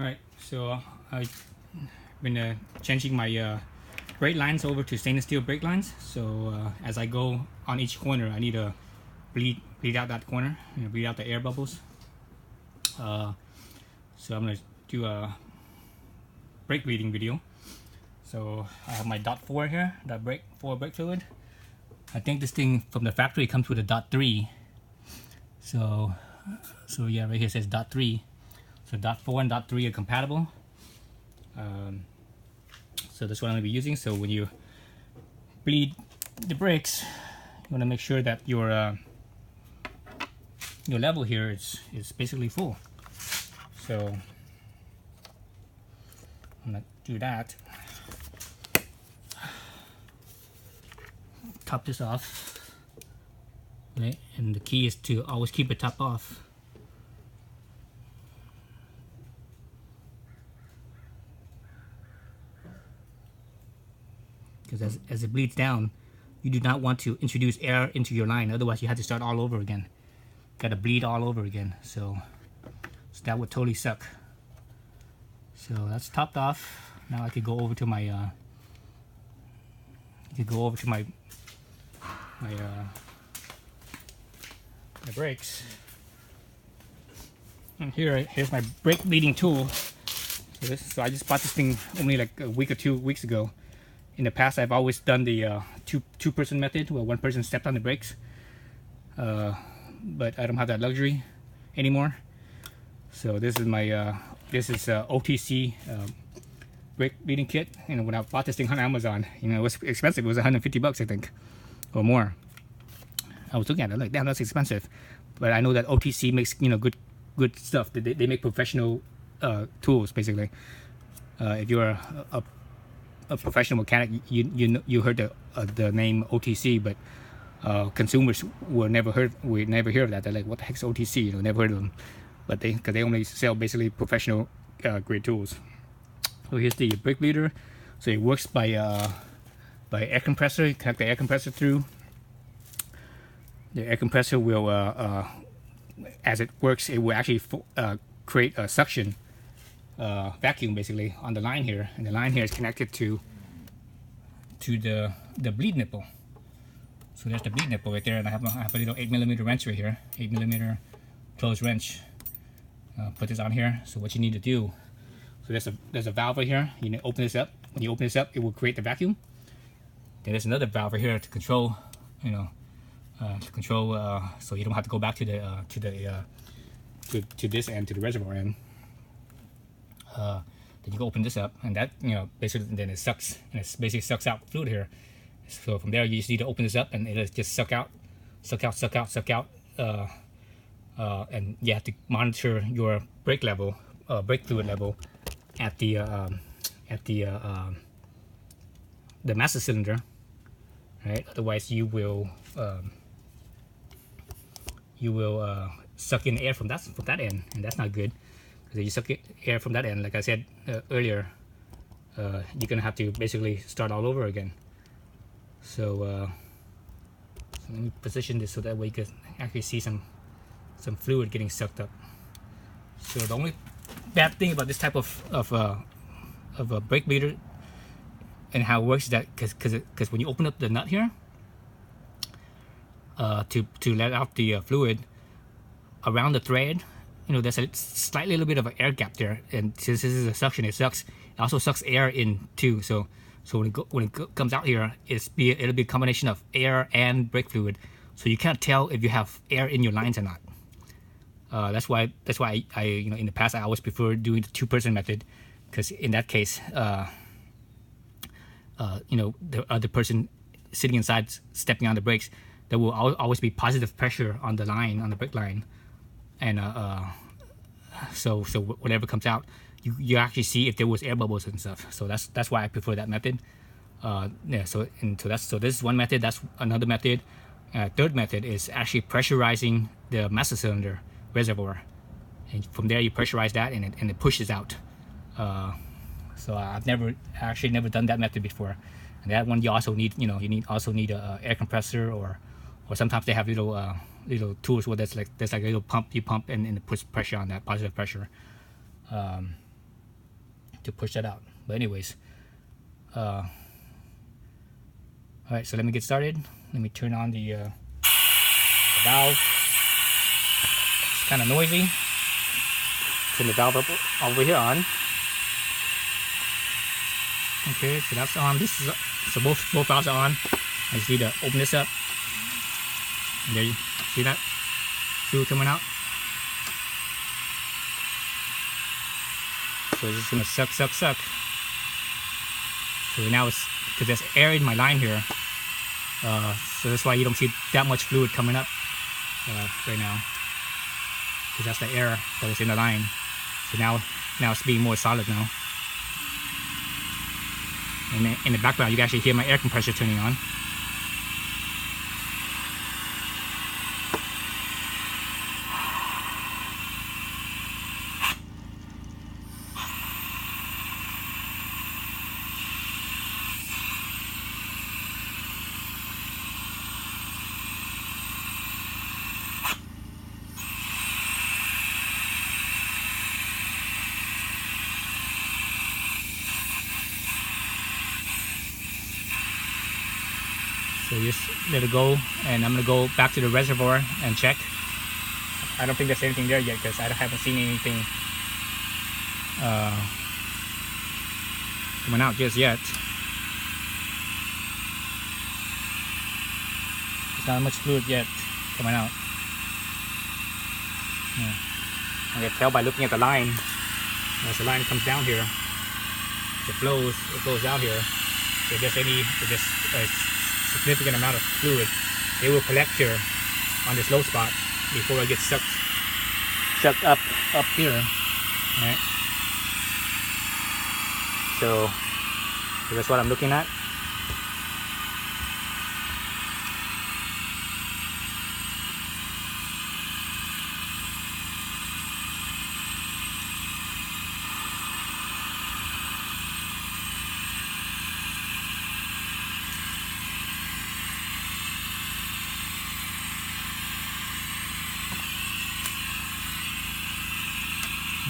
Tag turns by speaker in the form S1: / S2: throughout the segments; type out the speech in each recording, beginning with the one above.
S1: Alright, so I've been changing my brake lines over to stainless steel brake lines. So as I go on each corner, I need to bleed out that corner, bleed out the air bubbles. So I'm gonna do a brake bleeding video. So I have my .4 here, that brake fluid. I think this thing from the factory comes with a .3. So yeah, right here it says .3. So .4 and .3 are compatible. So that's what I'm going to be using. So when you bleed the brakes, you want to make sure that your level here is basically full. So I'm going to do that. Top this off. Okay, and the key is to always keep the top off. Because as it bleeds down, you do not want to introduce air into your line. Otherwise, you have to start all over again. Got to bleed all over again. So that would totally suck. So that's topped off. Now I could go over to my my brakes. And here's my brake bleeding tool. So I just bought this thing only like a week or 2 weeks ago. In the past, I've always done the two-person method, where one person stepped on the brakes. But I don't have that luxury anymore. So this is my OTC brake bleeding kit. When I bought this thing on Amazon, it was expensive. It was 150 bucks, I think, or more. I was looking at it like, damn, that's expensive. But I know that OTC makes good stuff. They make professional tools, basically. If you're a professional mechanic, you heard the name OTC, but consumers will never hear of that. They're like, what the heck's OTC? Never heard of them. But because they only sell basically professional grade tools. So here's the brake bleeder. So it works by air compressor. You connect the air compressor through. The air compressor will, as it works, it will actually create a suction vacuum basically on the line here, and the line here is connected to the bleed nipple. So there's the bleed nipple right there, and I have a little 8mm wrench right here, 8mm closed wrench. Put this on here. So what you need to do, so there's a valve right here. You need to open this up. When you open this up, it will create the vacuum. Then there's another valve right here to control, so you don't have to go back to this end, to the reservoir end. Then you can open this up, and that basically then it sucks, and it basically sucks out fluid here. So from there you just need to open this up, and it'll just suck out, and you have to monitor your brake fluid level at the master cylinder, right? Otherwise you will suck in air from that end, and that's not good. Because if you suck air from that end, like I said earlier, you're gonna have to basically start all over again. So let me position this so that way you can actually see some fluid getting sucked up. So the only bad thing about this type of a brake bleeder and how it works is that because when you open up the nut here to let out the fluid around the thread, there's a slightly little bit of an air gap there, and since this is a suction, it also sucks air in too. So when it comes out here, it'll be a combination of air and brake fluid. So you can't tell if you have air in your lines or not. That's why I in the past I always prefer doing the two-person method, because in that case, the other person sitting inside stepping on the brakes, there will always be positive pressure on the line, on the brake line, and so whatever comes out, you actually see if there was air bubbles and stuff. So that's why I prefer that method. So this is one method. That's another method. Third method is actually pressurizing the master cylinder reservoir, and from there you pressurize that, and it pushes out. So I've never done that method before, and that one you also need also need a air compressor, or sometimes they have little tools where there's like a little pump you pump, and it puts pressure on that, positive pressure. to push that out. But anyways, all right, so let me get started. Let me turn on the valve. It's kind of noisy. Turn the valve up over here on. Okay, so that's on. This is so both valves are on. I just need to open this up. And there you see that fluid coming out. So it's just gonna suck. So now it's because there's air in my line here. So that's why you don't see that much fluid coming up right now. Because that's the air that was in the line. So now it's being more solid now. And in the background, you can actually hear my air compressor turning on. So just let it go, and I'm gonna go back to the reservoir and check. I don't think there's anything there yet because I haven't seen anything coming out just yet. There's not much fluid yet coming out. Yeah. I can tell by looking at the line. As the line comes down here, it flows out here. If there's a significant amount of fluid, it will collect here on this low spot before it gets sucked up here. All right. So that's what I'm looking at.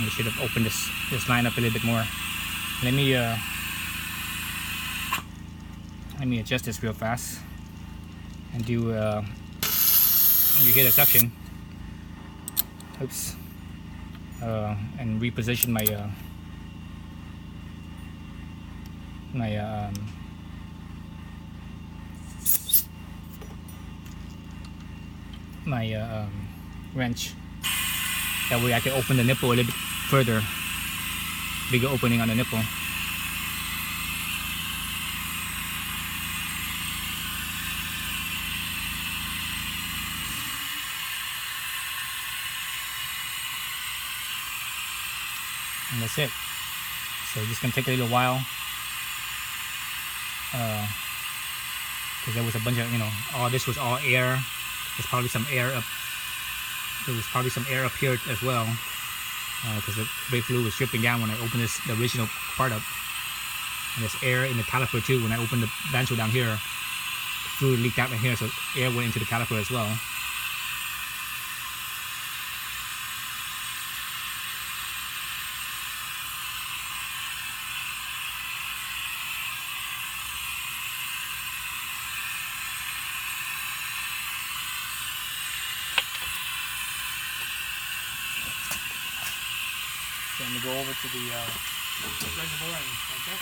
S1: I should have opened this line up a little bit more. Let me adjust this real fast and do you hear the suction. Oops. And reposition my wrench. That way I can open the nipple a little bit further. Bigger opening on the nipple. And that's it. So it's just gonna take a little while. Because there was a bunch of, all this was all air. There's probably some air up. There was probably some air up here as well, because the brake fluid was dripping down when I opened the original part up. And there's air in the caliper too. When I opened the banjo down here, the fluid leaked out in here, so air went into the caliper as well. So I'm going to go over to the reservoir and check.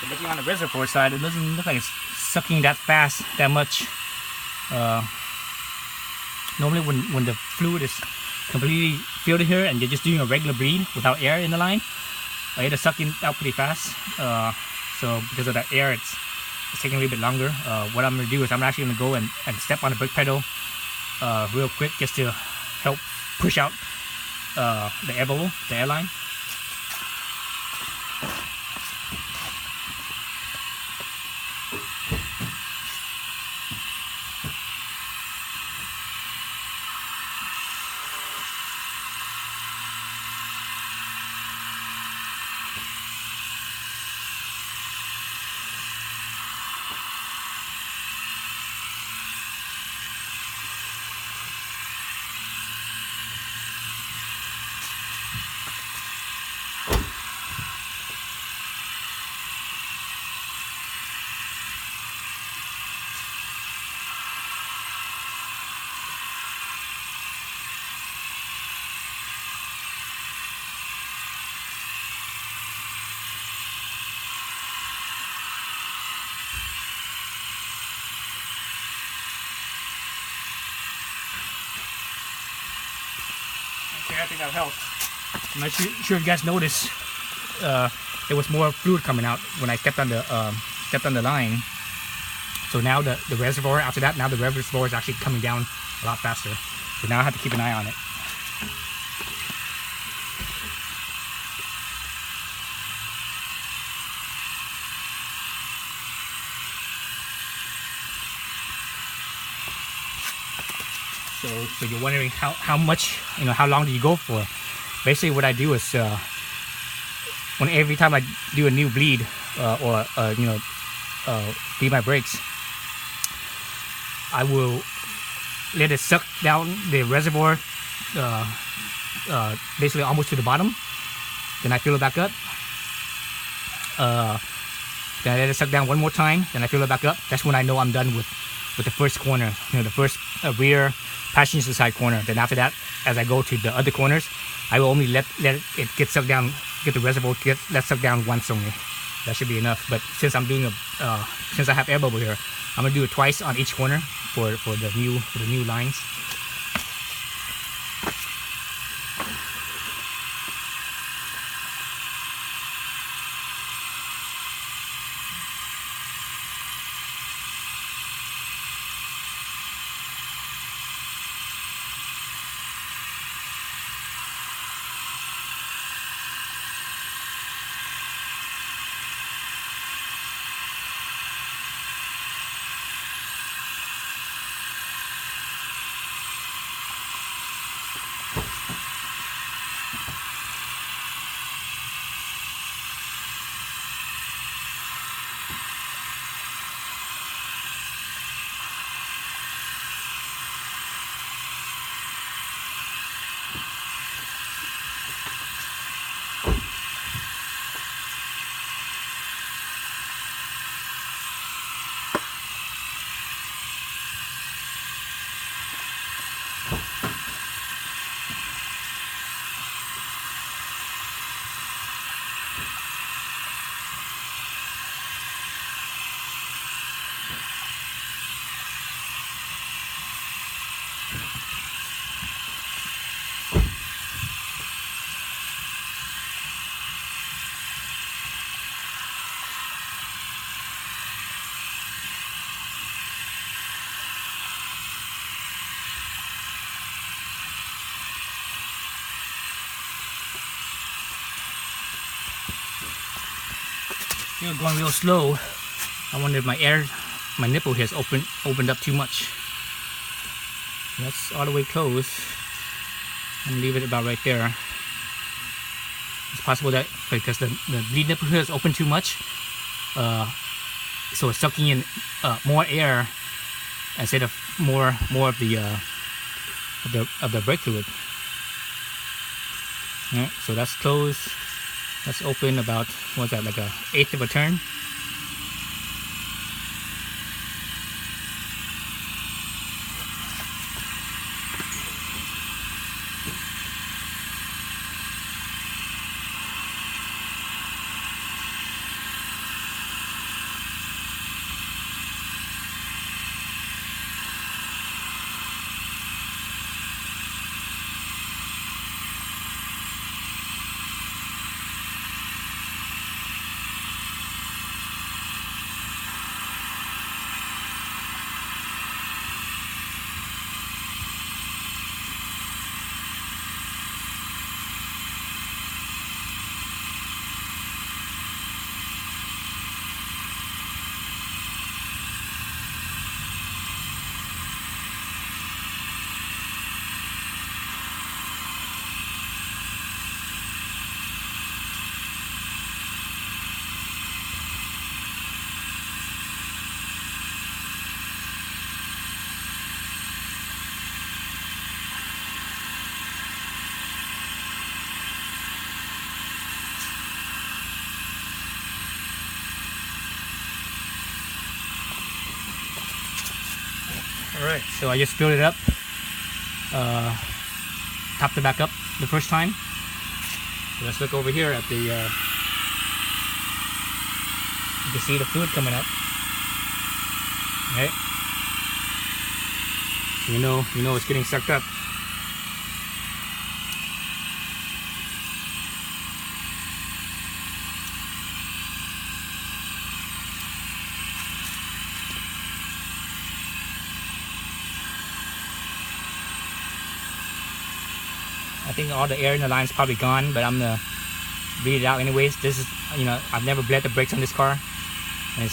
S1: So looking on the reservoir side, it doesn't look like it's sucking that fast, that much. Normally when the fluid is completely filled here and you're just doing a regular bleed without air in the line, it'll suck in out pretty fast. So because of the air, it's taking a little bit longer. What I'm gonna do is I'm actually gonna go and step on the brake pedal real quick just to help push out the air bubble, the airline. Okay, I think that'll help. I'm not sure if you guys noticed, there was more fluid coming out when I stepped on the line. So now the reservoir, after that, now the reservoir is actually coming down a lot faster. So now I have to keep an eye on it. So you're wondering how much, how long do you go for? Basically what I do is every time I do a new bleed or bleed my brakes, I will let it suck down the reservoir basically almost to the bottom. Then I fill it back up. Then I let it suck down one more time. Then I fill it back up. That's when I know I'm done with the first corner, the first rear passenger side corner. Then after that, as I go to the other corners, I will only let it get sucked down, get the reservoir let sucked down once only. That should be enough. But since I'm doing since I have air bubble here, I'm gonna do it twice on each corner for the new lines. You're going real slow. I wonder if my nipple here is opened up too much. That's all the way closed. I'm gonna leave it about right there. It's possible that because the bleed nipple here is open too much, so it's sucking in more air instead of more of the brake fluid. Yeah, so that's closed. That's open about, what's that, like 1/8 of a turn. Alright, so I just filled it up, topped it back up the first time. So let's look over here at the, you can see the fluid coming up. Okay. You know it's getting sucked up. I think all the air in the line is probably gone, but I'm gonna bleed it out anyways. This is, you know, I've never bled the brakes on this car. And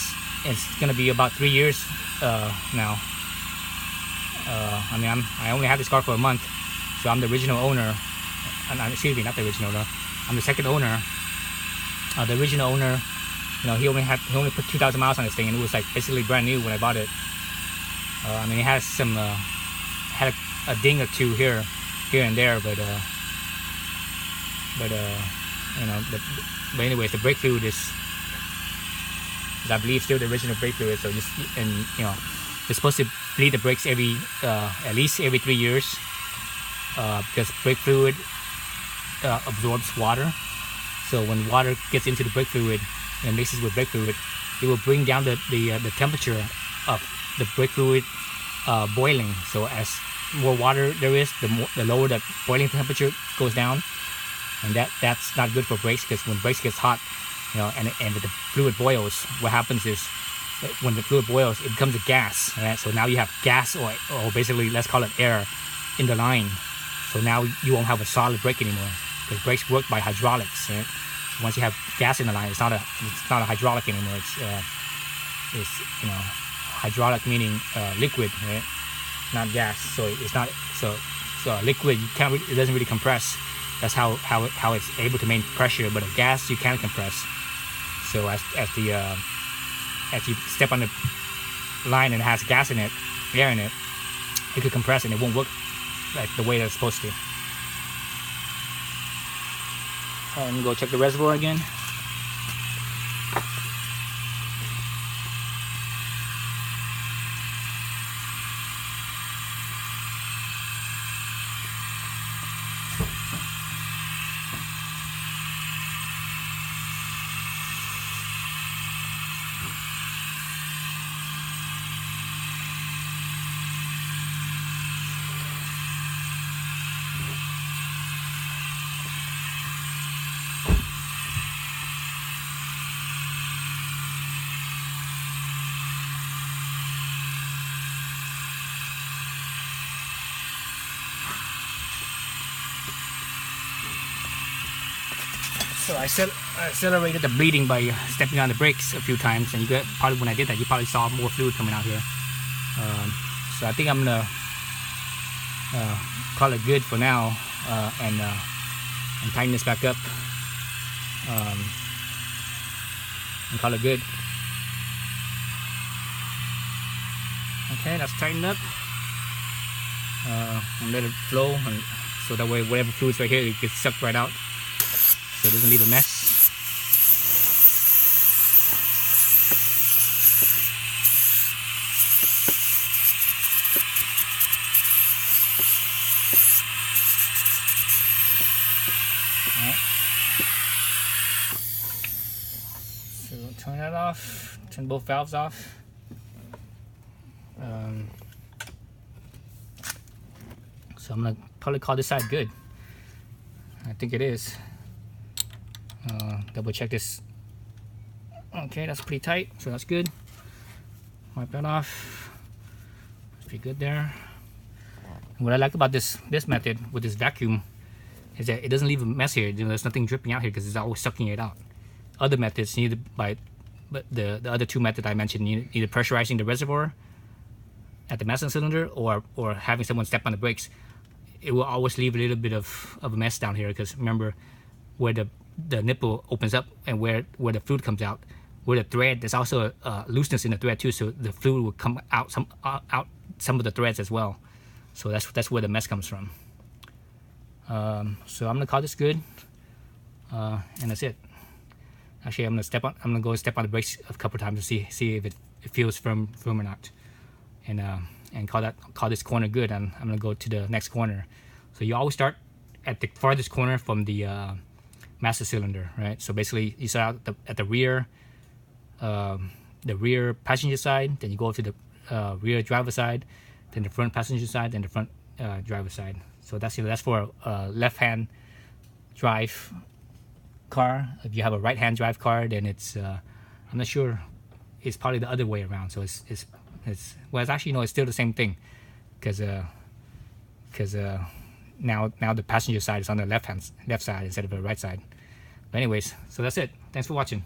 S1: it's gonna be about 3 years now. I mean, I only had this car for a month, so I'm the original owner. Excuse me, not the original owner. I'm the second owner. The original owner, you know, he only put 2,000 miles on this thing, and it was like basically brand new when I bought it. I mean, it has some had a ding or two here and there, but you know, but anyways, the brake fluid is I believe still the original brake fluid. So just, and you know, you're supposed to bleed the brakes every at least every 3 years, because brake fluid absorbs water. So when water gets into the brake fluid and mixes with brake fluid, it will bring down the temperature of the brake fluid boiling. So as more water there is, the lower the boiling temperature goes down, and that's not good for brakes, because when brakes gets hot, you know, and the fluid boils, what happens is when the fluid boils, it becomes a gas, right? So now you have gas, or basically let's call it air, in the line. So now you won't have a solid brake anymore, because brakes work by hydraulics, right? So once you have gas in the line, it's not a hydraulic anymore. It's you know, hydraulic meaning liquid, right? Not gas. So it's not so liquid. You can't. It doesn't really compress. That's how it's able to maintain pressure. But a gas you can compress. So as you step on the line and it has gas in it, air in it, it could compress and it won't work like the way it's supposed to. Let me go check the reservoir again. So I accelerated the bleeding by stepping on the brakes a few times, and probably when I did that, you probably saw more fluid coming out here. So I think I'm gonna call it good for now, and tighten this back up, and call it good. Okay, that's tightened up, and let it flow, and so that way whatever fluid's right here, it gets sucked right out, so it doesn't leave a mess. Alright. So turn that off, turn both valves off. So I'm gonna probably call this side good. I think it is. Double check this. Okay, that's pretty tight, so that's good. Wipe that off. That's pretty good there. And what I like about this method with this vacuum is that it doesn't leave a mess here. You know, there's nothing dripping out here because it's always sucking it out. Other methods, but the other two methods I mentioned, either pressurizing the reservoir at the master cylinder or having someone step on the brakes, it will always leave a little bit of a mess down here, because remember where the nipple opens up and where the fluid comes out, where the thread, there's also a looseness in the thread too, so the fluid will come out some of the threads as well. So that's where the mess comes from. So I'm gonna call this good, and that's it. Actually, I'm gonna go step on the brakes a couple times to see if it feels firm or not, and and call this corner good, and I'm gonna go to the next corner. So you always start at the farthest corner from the master cylinder, right? So basically you start out at the rear passenger side, then you go to the rear driver side, then the front passenger side, then the front driver side. So that's for a left-hand drive car. If you have a right-hand drive car, then it's I'm not sure, it's probably the other way around. So it's well, it's actually, no, it's still the same thing, because now the passenger side is on the left side instead of the right side. But anyways, so that's it. Thanks for watching.